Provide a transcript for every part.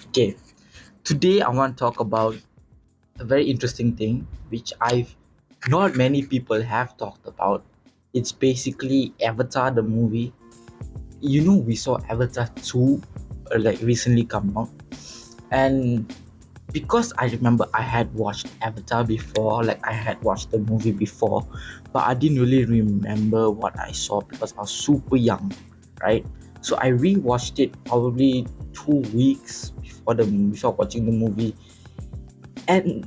Okay, today I want to talk about a very interesting thing which I've not many people have talked about. It's basically Avatar the movie. We saw Avatar 2 like recently come out, and because I remember I had watched Avatar before, like I had watched the movie before, but I didn't really remember what I saw because I was super young, right? So I rewatched it probably 2 weeks before watching the movie, and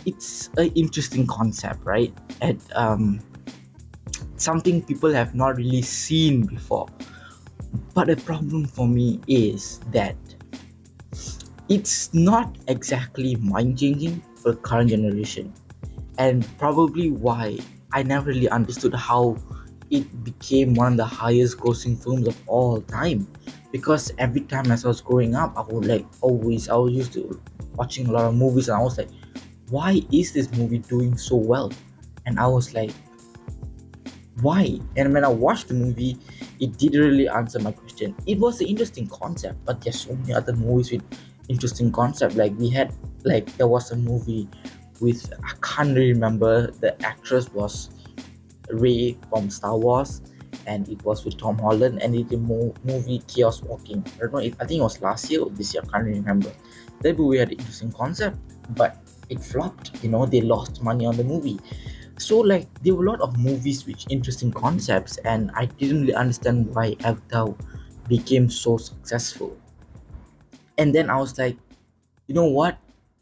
it's an interesting concept, right? And something people have not really seen before. But the problem for me is that it's not exactly mind changing for the current generation, and probably why I never really understood how it became one of the highest grossing films of all time. Because every time as I was growing up, I was used to watching a lot of movies, and I was like, why is this movie doing so well? And I was like, why? And when I watched the movie, it didn't really answer my question. It was an interesting concept, but there's so many other movies with interesting concept. There was a movie with, I can't really remember, the actress was Ray from Star Wars, and it was with Tom Holland, and it's a movie Chaos Walking. I don't know if I think it was last year or this year, I can't really remember. That movie had an interesting concept, but it flopped. They lost money on the movie. So like there were a lot of movies with interesting concepts, and I didn't really understand why Avatar became so successful. And then I was like, you know what?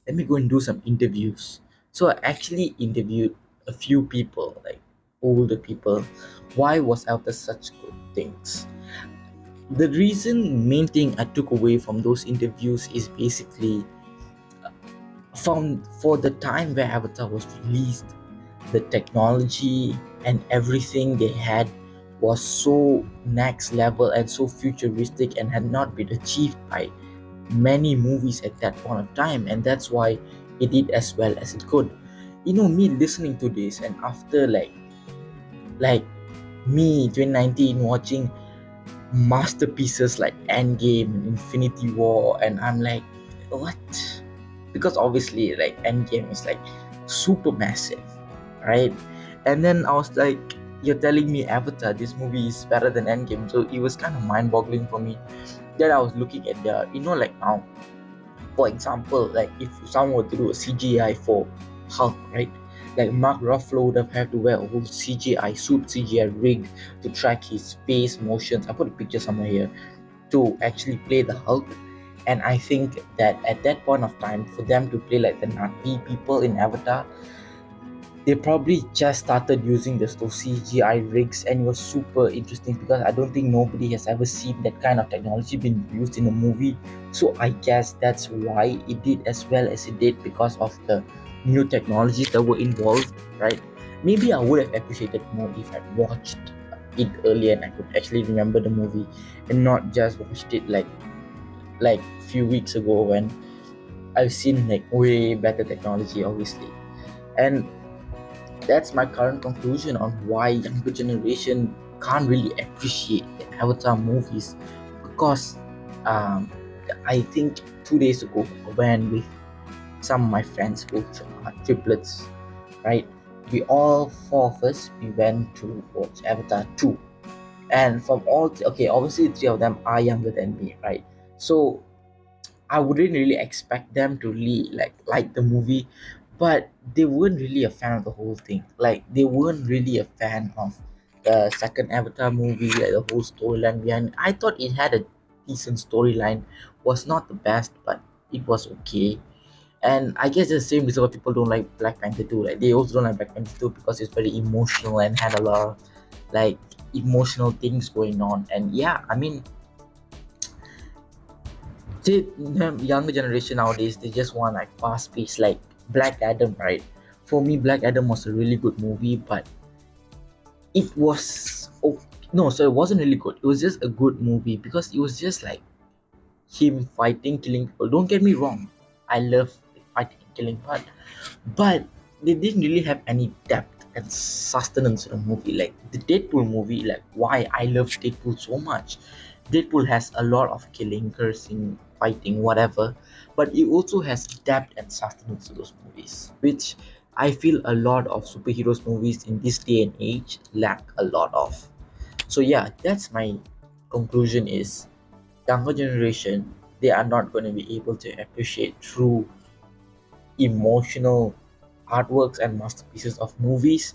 Let me go and do some interviews. So I actually interviewed a few people, like older people. Why was Avatar such good things? The main thing I took away from those interviews is basically from for the time where Avatar was released, the technology and everything they had was so next level and so futuristic and had not been achieved by many movies at that point of time, and that's why it did as well as it could. Me listening to this, and after like me 2019 watching masterpieces like Endgame and Infinity War, and I'm like, what? Because obviously like Endgame is like super massive, right? And then I was like, you're telling me Avatar, this movie is better than Endgame, so it was kind of mind-boggling for me. Then I was looking at like now, for example, like if someone were to do a CGI for Hulk, right? Like Mark Ruffalo would have had to wear a whole CGI suit, CGI rig to track his face motions. I put a picture somewhere here to actually play the Hulk. And I think that at that point of time, for them to play like the Na'vi people in Avatar, they probably just started using those CGI rigs, and it was super interesting because I don't think nobody has ever seen that kind of technology being used in a movie. So I guess that's why it did as well as it did, because of the new technologies that were involved, right? Maybe I would have appreciated more if I'd watched it earlier and I could actually remember the movie and not just watched it like few weeks ago when I've seen like way better technology, obviously. And that's my current conclusion on why younger generation can't really appreciate the Avatar movies, because um, I think 2 days ago I went with some of my friends who are triplets, right? We all four of us we went to watch Avatar 2, and from okay, obviously three of them are younger than me, right? So I wouldn't really expect them to really like the movie, but they weren't really a fan of the whole thing. Like they weren't really a fan of the second Avatar movie, like the whole storyline behind it. I thought it had a decent storyline, was not the best, but it was okay. And I guess the same reason why people don't like Black Panther 2. Like they also don't like Black Panther 2 because it's very emotional and had a lot of like emotional things going on. And yeah, I mean, the younger generation nowadays, they just want like fast pace, like Black Adam, right? For me, Black Adam was a really good movie, but it was no, so it wasn't really good. It was just a good movie because it was just like him fighting, killing people. Don't get me wrong, I love the fighting and killing part, but they didn't really have any depth and sustenance in the movie. Like the Deadpool movie, like why I love Deadpool so much Deadpool has a lot of killing, cursing, fighting, whatever, but it also has depth and sustenance to those movies, which I feel a lot of superheroes movies in this day and age lack a lot of. So yeah, that's my conclusion is younger generation, they are not going to be able to appreciate true emotional artworks and masterpieces of movies.